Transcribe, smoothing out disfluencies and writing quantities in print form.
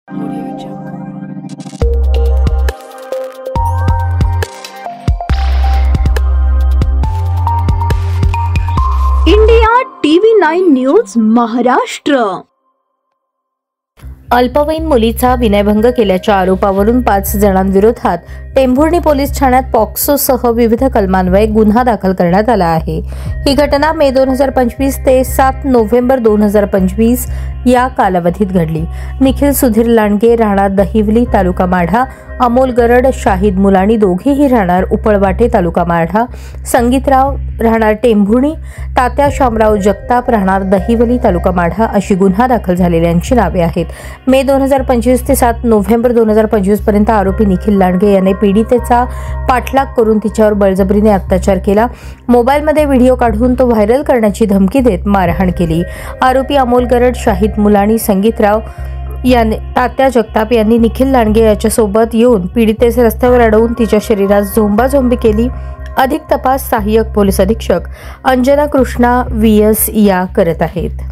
India TV9 news Maharashtra. अल्पवयीन मुलीचा विनयभंग केल्याच्या आरोपावरून 5 जणांविरोधात टेंभुर्णी पोलीस ठाण्यात पॉक्सोसह विविध कलमान्वये गुन्हा दाखल करण्यात आला आहे। ही घटना मे 2025 ते 7 नोव्हेंबर 2025 या कालावधीत घडली। निखिल सुधीर लांडगे राहणार दहिवली तालुका माढा, अमोल गरड शाहिद मुलाणी दोघेही राहणार उपळवाटे तालुका माढा, संगीतराव राहणार टेंभुर्णी, तात्या शामराव जगताप राहणार दहिवली तालुका माढा अशी गुन्हा दाखल झालेल्यांची नावे आहेत। मे 2025 ते 7 नोव्हेंबर 2025 पर्यंत आरोपी निखिल लांडगे याने पीडितेचा पाठलाग करून तिच्यावर बळजबरीने अत्याचार केला। मोबाईलमध्ये व्हिडिओ काढून तो व्हायरल करण्याची धमकी देत मारहाण केली। आरोपी अमोल गरड शाहिद मुलाणी संगीतराव याने तात्या जगताप यांनी निखिल लांडगे याच्यासोबत येऊन पीडितेचे रस्त्यावर अडवून तिच्या शरीरात झोंबाझोंबी केली। अधिक तपास सहाय्यक पोलीस अधीक्षक अंजना कृष्णा VS या करत आहेत।